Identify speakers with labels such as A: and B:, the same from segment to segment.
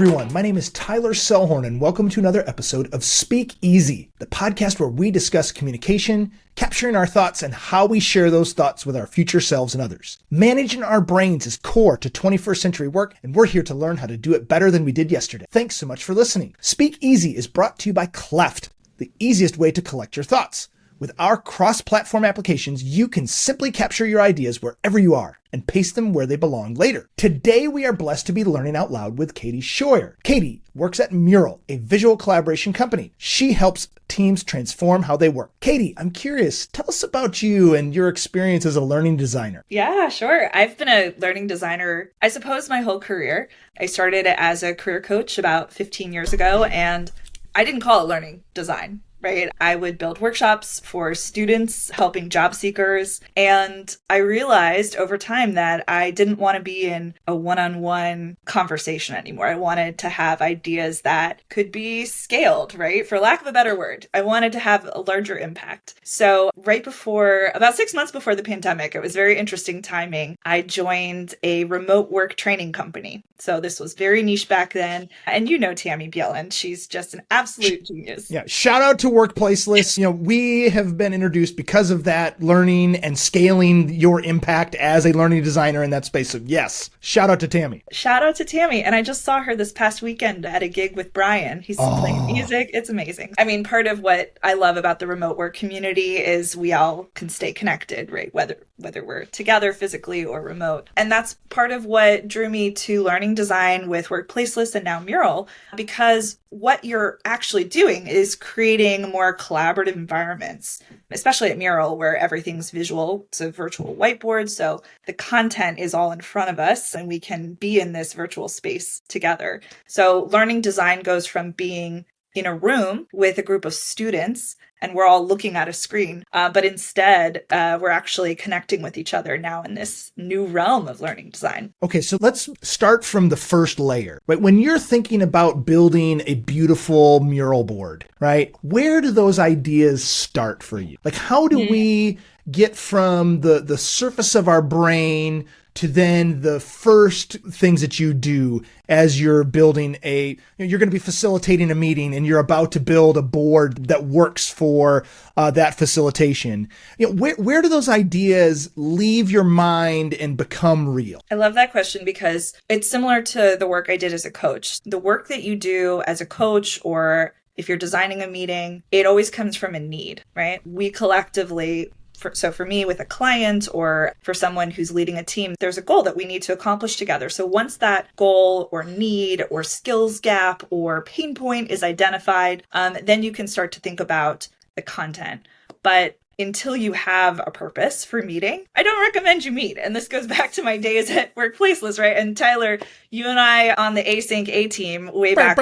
A: everyone. My name is Tyler Selhorn, and welcome to another episode of Speak Easy, the podcast where we discuss communication, capturing our thoughts, and how we share those thoughts with our future selves and others. Managing our brains is core to 21st century work, and we're here to learn how to do it better than we did yesterday. Thanks so much for listening. Speak Easy is brought to you by Cleft, the easiest way to collect your thoughts. With our cross-platform applications, you can simply capture your ideas wherever you are and paste them where they belong later. Today, we are blessed to be learning out loud with Katie Scheuer. Katie works at Mural, a visual collaboration company. She helps teams transform how they work. Katie, I'm curious, tell us about you and your experience as a learning designer.
B: Yeah, sure. I've been a learning designer, I suppose, my whole career. I started as a career coach about 15 years ago, and I didn't call it learning design. Right? I would build workshops for students, helping job seekers. And I realized over time that I didn't want to be in a one-on-one conversation anymore. I wanted to have ideas that could be scaled, right? For lack of a better word, I wanted to have a larger impact. So right before, about 6 months before the pandemic, it was very interesting timing. I joined a remote work training company. So this was very niche back then. And you know Tammy Bielen, she's just an absolute genius.
A: Yeah, shout out to Workplace Lists. You know, we have been introduced because of that, learning and scaling your impact as a learning designer in that space. So yes, shout out to Tammy.
B: Shout out to Tammy. And I just saw her this past weekend at a gig with Brian. He's playing music. It's amazing. I mean, part of what I love about the remote work community is we all can stay connected, right? Whether we're together physically or remote. And that's part of what drew me to learning design with Workplace Lists and now Mural, because what you're actually doing is creating more collaborative environments, especially at Mural where everything's visual. It's a virtual whiteboard. So the content is all in front of us and we can be in this virtual space together. So learning design goes from being in a room with a group of students and we're all looking at a screen, but instead we're actually connecting with each other now in this new realm of learning design.
A: Okay, so let's start from the first layer, right? When you're thinking about building a beautiful mural board, right? Where do those ideas start for you? Like, how do we get from the surface of our brain to then the first things that you do as you're building you're going to be facilitating a meeting and you're about to build a board that works for that facilitation. You know, where do those ideas leave your mind and become real?
B: I love that question because it's similar to the work I did as a coach. The work that you do as a coach, or if you're designing a meeting, it always comes from a need, right? We collectively, so for me with a client or for someone who's leading a team, there's a goal that we need to accomplish together. So once that goal or need or skills gap or pain point is identified, then you can start to think about the content. But until you have a purpose for meeting, I don't recommend you meet. And this goes back to my days at Workplace Lists, right? And Tyler, you and I on the Async A team way back.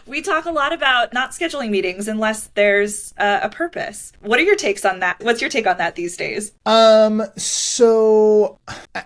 B: We talk a lot about not scheduling meetings unless there's a purpose. What are your takes on that? What's your take on that these days?
A: So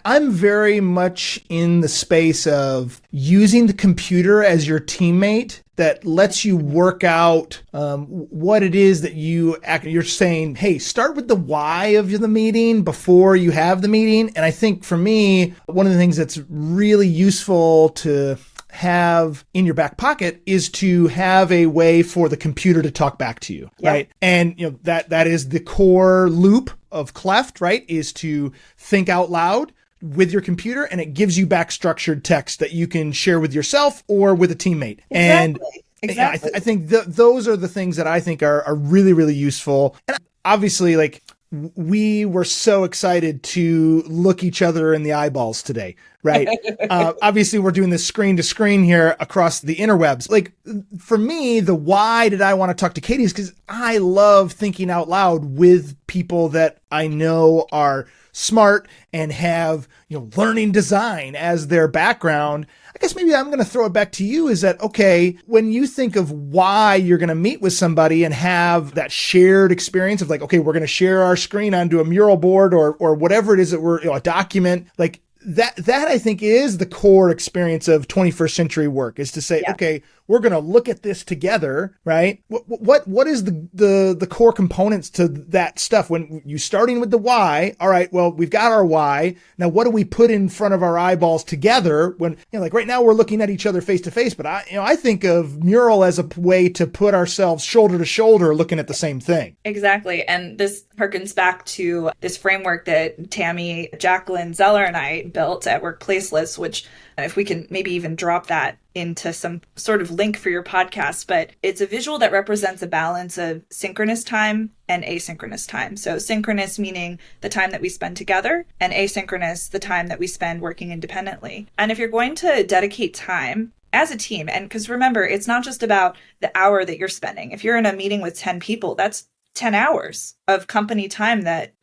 A: I'm very much in the space of using the computer as your teammate that lets you work out what it is that you're saying, hey, start with the why of the meeting before you have the meeting. And I think for me, one of the things that's really useful to have in your back pocket is to have a way for the computer to talk back to you, right? And you know that is the core loop of Cleft, right? Is to think out loud with your computer, and it gives you back structured text that you can share with yourself or with a teammate.
B: Exactly.
A: And I think those are the things that I think are really, really useful. And obviously, like, we were so excited to look each other in the eyeballs today, right? Obviously, we're doing this screen to screen here across the interwebs. Like, for me, the why did I want to talk to Katie is because I love thinking out loud with people that I know are smart and have, learning design as their background. I guess maybe I'm going to throw it back to you is that, okay, when you think of why you're going to meet with somebody and have that shared experience of like, okay, we're going to share our screen onto a mural board or whatever it is that we're, a document, like that I think is the core experience of 21st century work, is to say, okay, we're going to look at this together, right? What is the core components to that stuff? When you starting with the why, all right, well, we've got our why. Now, what do we put in front of our eyeballs together? When, like right now we're looking at each other face to face, but I think of Mural as a way to put ourselves shoulder to shoulder looking at the same thing.
B: Exactly. And this harkens back to this framework that Tammy, Jacqueline Zeller, and I built at Workplaceless, which if we can maybe even drop that into some sort of link for your podcast, but it's a visual that represents a balance of synchronous time and asynchronous time. So synchronous meaning the time that we spend together, and asynchronous, the time that we spend working independently. And if you're going to dedicate time as a team, and because remember, it's not just about the hour that you're spending. If you're in a meeting with 10 people, that's 10 hours of company time that,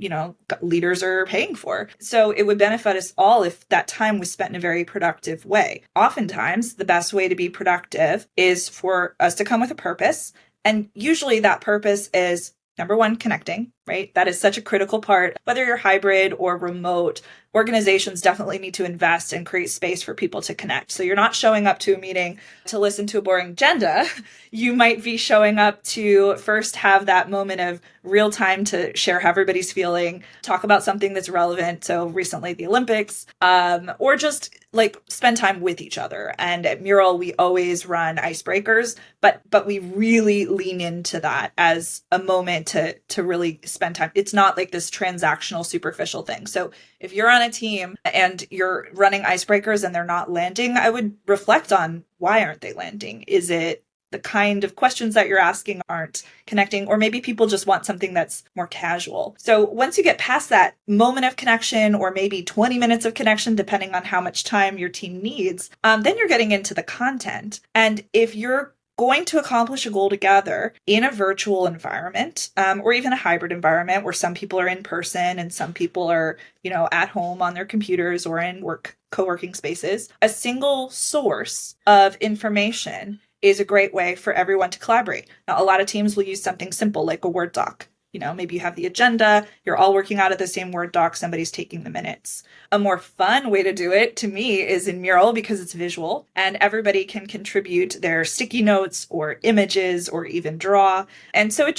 B: leaders are paying for. So it would benefit us all if that time was spent in a very productive way. Oftentimes, the best way to be productive is for us to come with a purpose. And usually that purpose is, number one, connecting, right? That is such a critical part. Whether you're hybrid or remote, organizations definitely need to invest and create space for people to connect. So you're not showing up to a meeting to listen to a boring agenda. You might be showing up to first have that moment of real time to share how everybody's feeling, talk about something that's relevant. So recently the Olympics, or just like spend time with each other. And at Mural, we always run icebreakers, but we really lean into that as a moment to really spend time. It's not like this transactional, superficial thing. So if you're on a team and you're running icebreakers and they're not landing, I would reflect on why aren't they landing? Is it the kind of questions that you're asking aren't connecting, or maybe people just want something that's more casual. So once you get past that moment of connection, or maybe 20 minutes of connection, depending on how much time your team needs, then you're getting into the content. And if you're going to accomplish a goal together in a virtual environment, or even a hybrid environment where some people are in person and some people are, at home on their computers or in co-working spaces, a single source of information is a great way for everyone to collaborate. Now, a lot of teams will use something simple like a Word doc. Maybe you have the agenda, you're all working out of the same Word doc, somebody's taking the minutes. A more fun way to do it, to me, is in Mural because it's visual and everybody can contribute their sticky notes or images or even draw. And so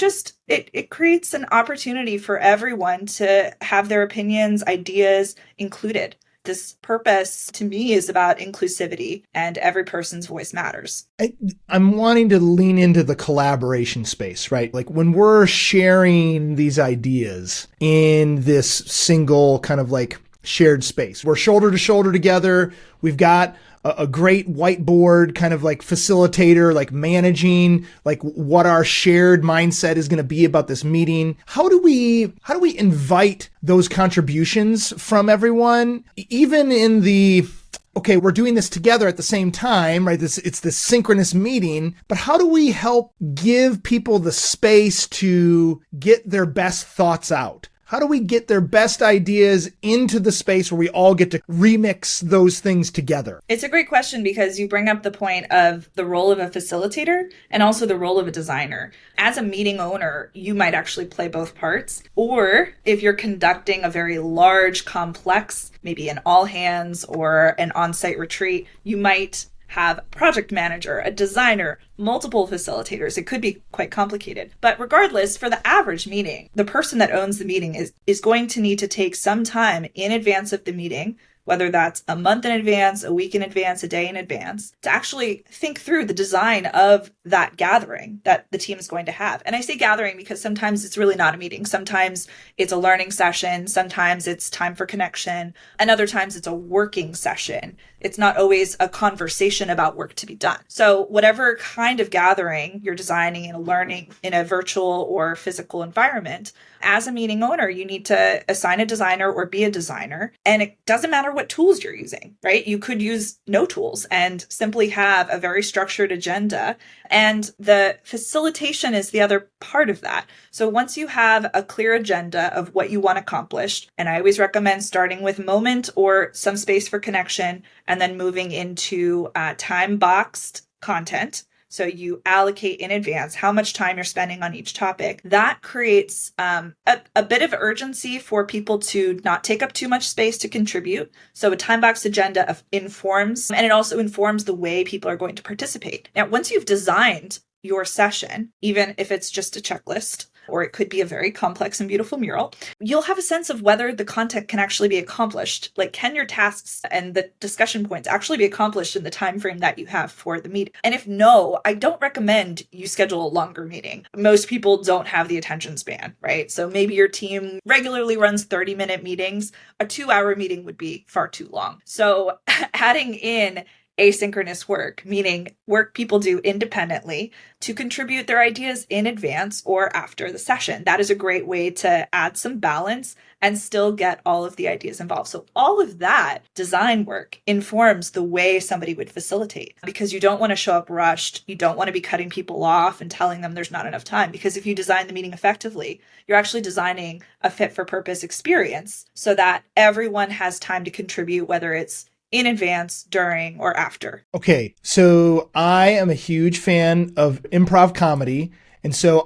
B: it creates an opportunity for everyone to have their opinions, ideas included. This purpose to me is about inclusivity and every person's voice matters.
A: I'm wanting to lean into the collaboration space, right? Like when we're sharing these ideas in this single kind of like shared space, we're shoulder to shoulder together. We've got a great whiteboard kind of like facilitator, like managing like what our shared mindset is going to be about this meeting. How do we invite those contributions from everyone, even in the, okay, we're doing this together at the same time, right? It's this synchronous meeting, but how do we help give people the space to get their best thoughts out? How do we get their best ideas into the space where we all get to remix those things together?
B: It's a great question because you bring up the point of the role of a facilitator and also the role of a designer. As a meeting owner, you might actually play both parts. Or if you're conducting a very large, complex, maybe an all hands or an on-site retreat, you might have a project manager, a designer, multiple facilitators. It could be quite complicated. But regardless, for the average meeting, the person that owns the meeting is going to need to take some time in advance of the meeting, whether that's a month in advance, a week in advance, a day in advance, to actually think through the design of that gathering that the team is going to have. And I say gathering because sometimes it's really not a meeting. Sometimes it's a learning session. Sometimes it's time for connection. And other times it's a working session. It's not always a conversation about work to be done. So whatever kind of gathering you're designing and learning in a virtual or physical environment, as a meeting owner, you need to assign a designer or be a designer. And it doesn't matter what tools you're using, right? You could use no tools and simply have a very structured agenda. And the facilitation is the other part of that. So once you have a clear agenda of what you want accomplished, and I always recommend starting with moment or some space for connection, and then moving into time-boxed content. So you allocate in advance how much time you're spending on each topic. That creates a bit of urgency for people to not take up too much space to contribute. So a time box agenda informs, and it also informs the way people are going to participate. Now, once you've designed your session, even if it's just a checklist, or it could be a very complex and beautiful mural, you'll have a sense of whether the content can actually be accomplished. Like, can your tasks and the discussion points actually be accomplished in the time frame that you have for the meeting? And if no, I don't recommend you schedule a longer meeting. Most people don't have the attention span, right? So maybe your team regularly runs 30-minute meetings. A 2-hour meeting would be far too long. So adding in asynchronous work, meaning work people do independently to contribute their ideas in advance or after the session. That is a great way to add some balance and still get all of the ideas involved. So all of that design work informs the way somebody would facilitate, because you don't want to show up rushed. You don't want to be cutting people off and telling them there's not enough time, because if you design the meeting effectively, you're actually designing a fit for purpose experience so that everyone has time to contribute, whether it's in advance, during, or after.
A: Okay, so I am a huge fan of improv comedy. And so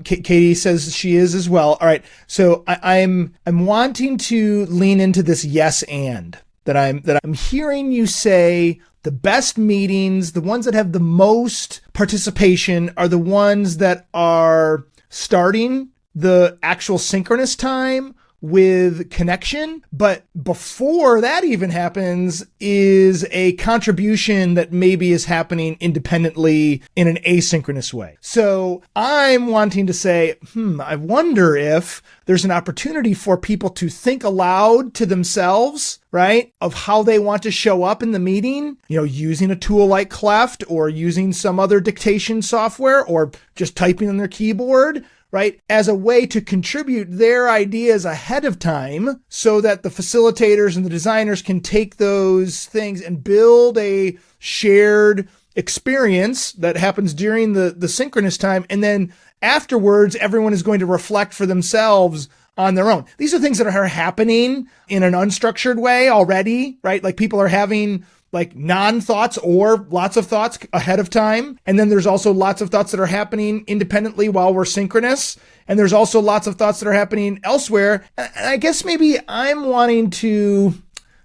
A: Katie says she is as well. All right. So I'm wanting to lean into this yes and that I'm hearing you say the best meetings, the ones that have the most participation, are the ones that are starting the actual synchronous time with connection. But before that even happens is a contribution that maybe is happening independently in an asynchronous way. So I'm wanting to say, I wonder if there's an opportunity for people to think aloud to themselves, right, of how they want to show up in the meeting, using a tool like Cleft or using some other dictation software or just typing on their keyboard, right, as a way to contribute their ideas ahead of time so that the facilitators and the designers can take those things and build a shared experience that happens during the synchronous time. And then afterwards, everyone is going to reflect for themselves on their own. These are things that are happening in an unstructured way already, right? Like people are having like non-thoughts or lots of thoughts ahead of time. And then there's also lots of thoughts that are happening independently while we're synchronous. And there's also lots of thoughts that are happening elsewhere. And I guess maybe I'm wanting to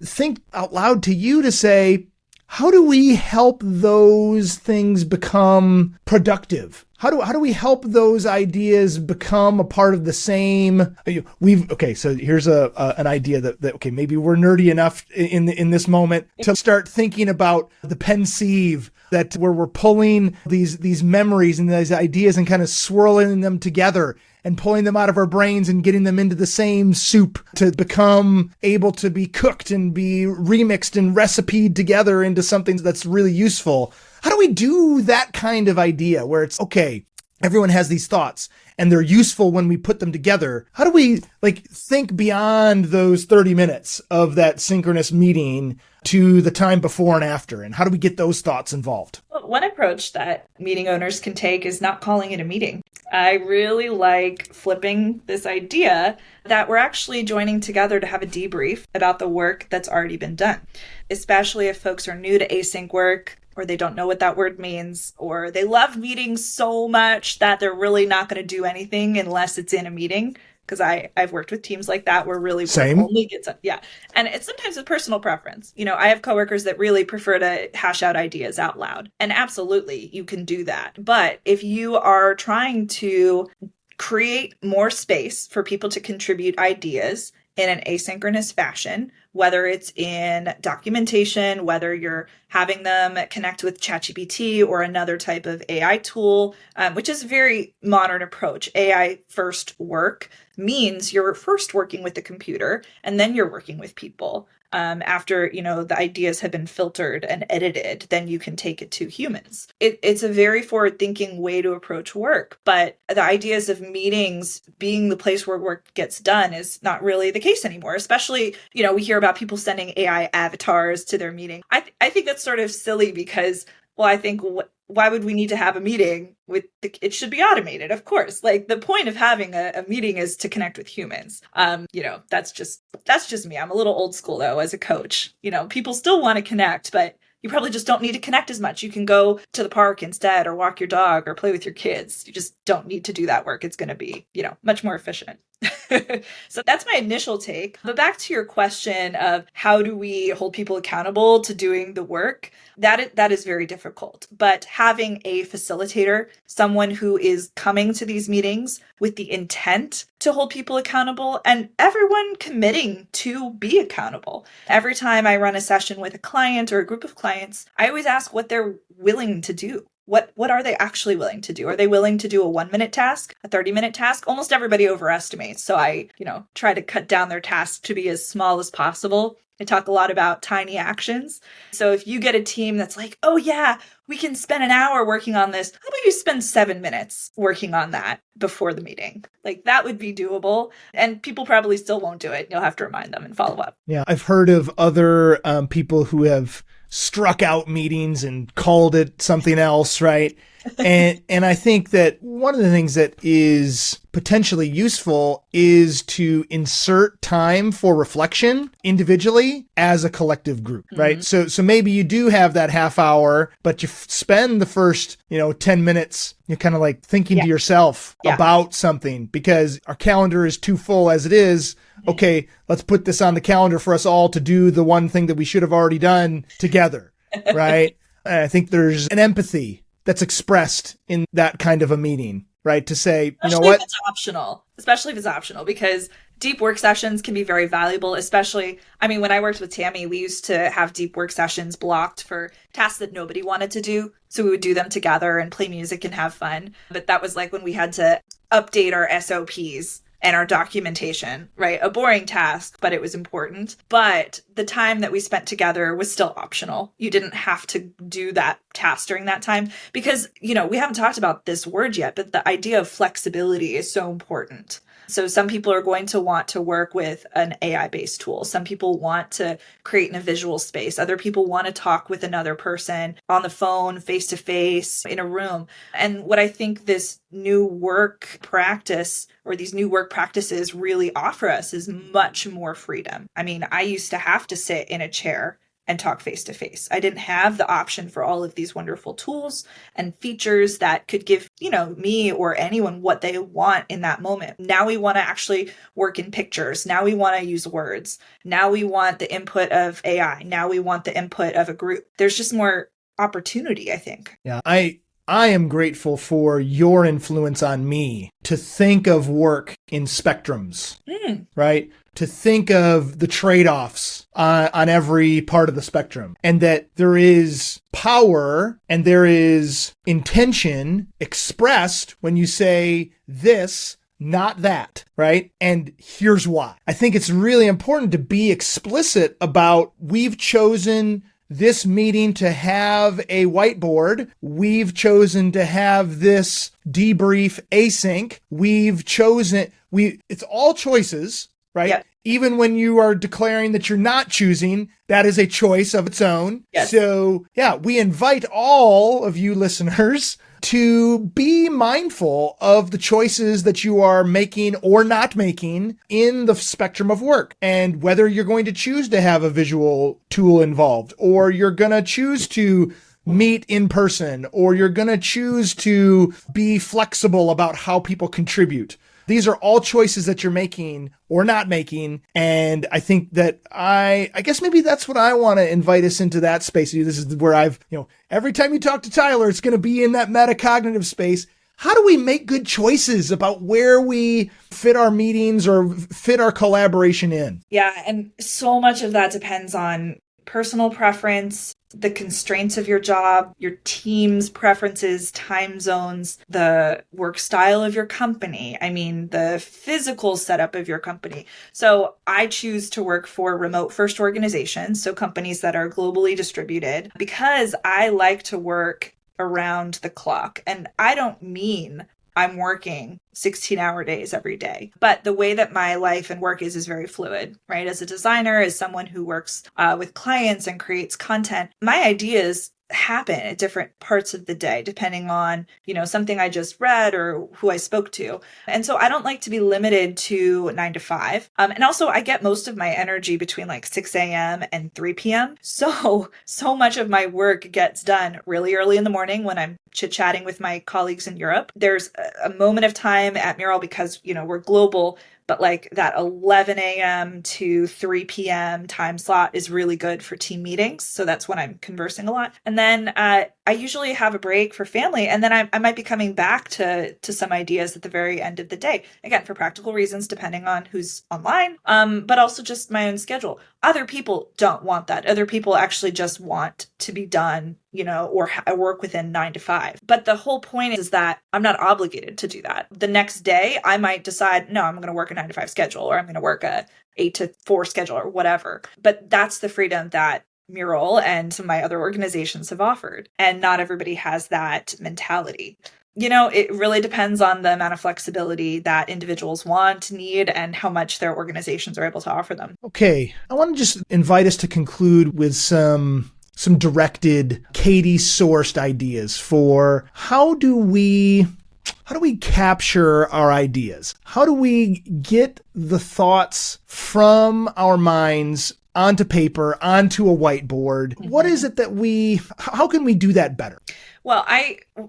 A: think out loud to you to say, how do we help those things become productive? How do we help those ideas become a part of the same? So here's an idea that maybe we're nerdy enough in this moment to start thinking about the pensieve, that where we're pulling these memories and these ideas and kind of swirling them together and pulling them out of our brains and getting them into the same soup to become able to be cooked and be remixed and recipeed together into something that's really useful. How do we do that kind of idea where it's, okay, everyone has these thoughts and they're useful when we put them together? How do we think beyond those 30 minutes of that synchronous meeting to the time before and after? And how do we get those thoughts involved?
B: Well, one approach that meeting owners can take is not calling it a meeting. I really like flipping this idea that we're actually joining together to have a debrief about the work that's already been done, especially if folks are new to async work, or they don't know what that word means, or they love meetings so much that they're really not going to do anything unless it's in a meeting. Because I've worked with teams like that where really
A: Same.
B: Only gets done. Yeah. And it's sometimes a personal preference. I have coworkers that really prefer to hash out ideas out loud. And absolutely, you can do that. But if you are trying to create more space for people to contribute ideas in an asynchronous fashion, whether it's in documentation, whether you're having them connect with ChatGPT or another type of AI tool, which is a very modern approach. AI first work means you're first working with the computer and then you're working with people. After, the ideas have been filtered and edited, then you can take it to humans. It's a very forward-thinking way to approach work, but the ideas of meetings being the place where work gets done is not really the case anymore. Especially, we hear about people sending AI avatars to their meeting. I think that's sort of silly because, well, I think why would we need to have a meeting it should be automated, of course. Like the point of having a meeting is to connect with humans. That's just me. I'm a little old school though, as a coach. People still want to connect, but you probably just don't need to connect as much. You can go to the park instead, or walk your dog, or play with your kids. You just don't need to do that work. It's going to be, much more efficient. So that's my initial take. But back to your question of how do we hold people accountable to doing the work? That is very difficult. But having a facilitator, someone who is coming to these meetings with the intent to hold people accountable, and everyone committing to be accountable. Every time I run a session with a client or a group of clients, I always ask what they're willing to do. What are they actually willing to do? Are they willing to do a 1-minute task, a 30-minute task? Almost everybody overestimates. So I, try to cut down their tasks to be as small as possible. I talk a lot about tiny actions. So if you get a team that's like, oh yeah, we can spend an hour working on this, how about you spend 7 minutes working on that before the meeting? Like that would be doable. And people probably still won't do it. You'll have to remind them and follow up.
A: Yeah, I've heard of other people who have struck out meetings and called it something else, right? And I think that one of the things that is potentially useful is to insert time for reflection individually as a collective group, right? So maybe you do have that half hour, but you spend the first, 10 minutes, you're kind of like thinking to yourself about something because our calendar is too full as it is. Okay, let's put this on the calendar for us all to do the one thing that we should have already done together, right? And I think there's an empathy that's expressed in that kind of a meeting, right? To say,
B: especially if it's optional, because deep work sessions can be very valuable, especially, when I worked with Tammy, we used to have deep work sessions blocked for tasks that nobody wanted to do. So we would do them together and play music and have fun. But that was like when we had to update our SOPs and our documentation, right? A boring task, but it was important. But the time that we spent together was still optional. You didn't have to do that task during that time because, we haven't talked about this word yet, but the idea of flexibility is so important. So some people are going to want to work with an AI-based tool. Some people want to create in a visual space. Other people want to talk with another person on the phone, face-to-face, in a room. And what I think this new work practice or these new work practices really offer us is much more freedom. I used to have to sit in a chair and talk face to face. I didn't have the option for all of these wonderful tools and features that could give, me or anyone what they want in that moment. Now we want to actually work in pictures. Now we want to use words. Now we want the input of AI. Now we want the input of a group. There's just more opportunity, I think.
A: Yeah, I am grateful for your influence on me to think of work in spectrums, right? To think of the trade-offs on every part of the spectrum, and that there is power and there is intention expressed when you say this, not that, right? And here's why. I think it's really important to be explicit about we've chosen this meeting to have a whiteboard. We've chosen to have this debrief async. It's all choices, right?
B: Yep.
A: Even when you are declaring that you're not choosing, that is a choice of its own.
B: Yes.
A: So we invite all of you listeners to be mindful of the choices that you are making or not making in the spectrum of work, and whether you're going to choose to have a visual tool involved, or you're going to choose to meet in person, or you're going to choose to be flexible about how people contribute. These are all choices that you're making or not making. And I think that I guess maybe that's what I want to invite us into, that space. This is where every time you talk to Tyler, it's going to be in that metacognitive space. How do we make good choices about where we fit our meetings or fit our collaboration in?
B: Yeah. And so much of that depends on personal preference, the constraints of your job, your team's preferences, time zones, the work style of your company. The physical setup of your company. So I choose to work for remote first organizations, so companies that are globally distributed, because I like to work around the clock. And I don't mean I'm working 16-hour days every day. But the way that my life and work is very fluid, right? As a designer, as someone who works with clients and creates content, my ideas happen at different parts of the day, depending on, something I just read or who I spoke to. And so I don't like to be limited to 9 to 5. And also I get most of my energy between like 6 a.m. and 3 p.m. So much of my work gets done really early in the morning when I'm chit-chatting with my colleagues in Europe. There's a moment of time at Mural because, we're global, but like that 11 a.m. to 3 p.m. time slot is really good for team meetings. So that's when I'm conversing a lot. And then I usually have a break for family. And then I might be coming back to some ideas at the very end of the day. Again, for practical reasons, depending on who's online, but also just my own schedule. Other people don't want that. Other people actually just want to be done, or work within 9 to 5. But the whole point is that I'm not obligated to do that. The next day, I might decide, no, I'm going to work a 9 to 5 schedule, or I'm going to work a 8 to 4 schedule or whatever. But that's the freedom that Mural and some of my other organizations have offered. And not everybody has that mentality. It really depends on the amount of flexibility that individuals want, need, and how much their organizations are able to offer them.
A: Okay. I want to just invite us to conclude with some directed Katie sourced ideas for how do we capture our ideas? How do we get the thoughts from our minds onto paper, onto a whiteboard? Mm-hmm. What is it how can we do that better?
B: Well,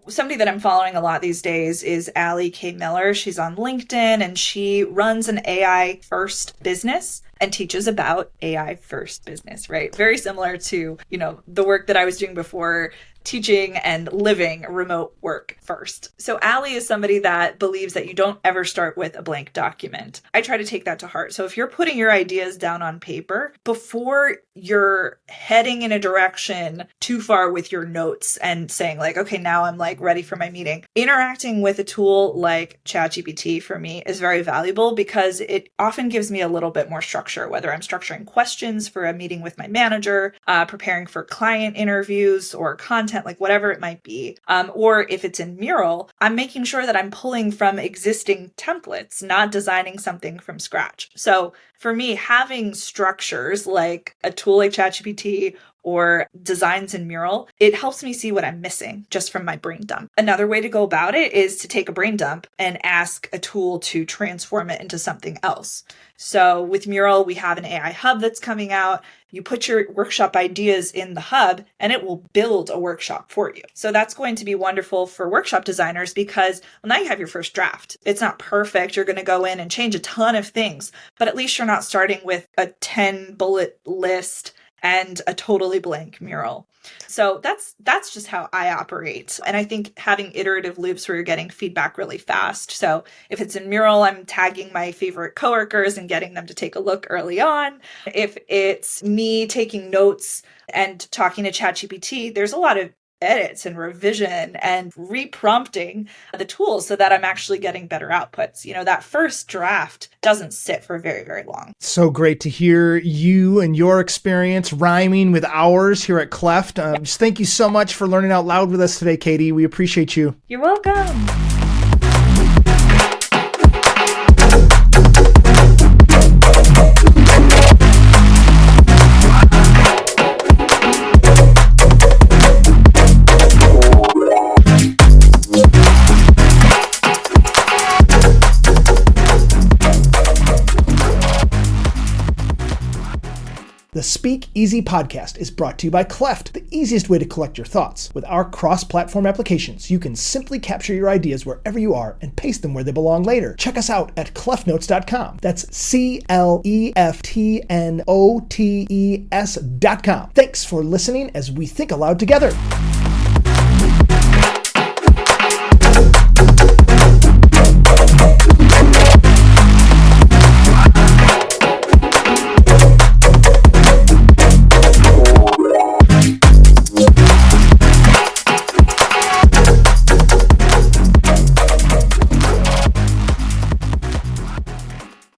B: somebody that I'm following a lot these days is Allie K. Miller. She's on LinkedIn and she runs an AI first business and teaches about AI first business, right? Very similar to, the work that I was doing before, teaching and living remote work first. So Allie is somebody that believes that you don't ever start with a blank document. I try to take that to heart. So if you're putting your ideas down on paper, before you're heading in a direction too far with your notes and saying like, okay, now I'm like ready for my meeting, interacting with a tool like ChatGPT for me is very valuable because it often gives me a little bit more structure, whether I'm structuring questions for a meeting with my manager, preparing for client interviews or content, like whatever it might be. Or if it's in Mural, I'm making sure that I'm pulling from existing templates, not designing something from scratch. So for me, having structures like a tool like ChatGPT or designs in Mural, it helps me see what I'm missing just from my brain dump. Another way to go about it is to take a brain dump and ask a tool to transform it into something else. So with Mural, we have an AI hub that's coming out. You put your workshop ideas in the hub and it will build a workshop for you. So that's going to be wonderful for workshop designers because now you have your first draft. It's not perfect. You're going to go in and change a ton of things, but at least you're not starting with a 10 bullet list and a totally blank Mural. So that's just how I operate. And I think having iterative loops where you're getting feedback really fast. So if it's in Mural, I'm tagging my favorite coworkers and getting them to take a look early on. If it's me taking notes and talking to ChatGPT, there's a lot of edits and revision and reprompting the tools so that I'm actually getting better outputs. That first draft doesn't sit for very, very long.
A: So great to hear you and your experience rhyming with ours here at Cleft. Just thank you so much for learning out loud with us today, Katie. We appreciate you.
B: You're welcome.
A: The Speak Easy podcast is brought to you by Cleft, the easiest way to collect your thoughts. With our cross-platform applications, you can simply capture your ideas wherever you are and paste them where they belong later. Check us out at cleftnotes.com. That's CLEFTNOTES.com. Thanks for listening as we think aloud together.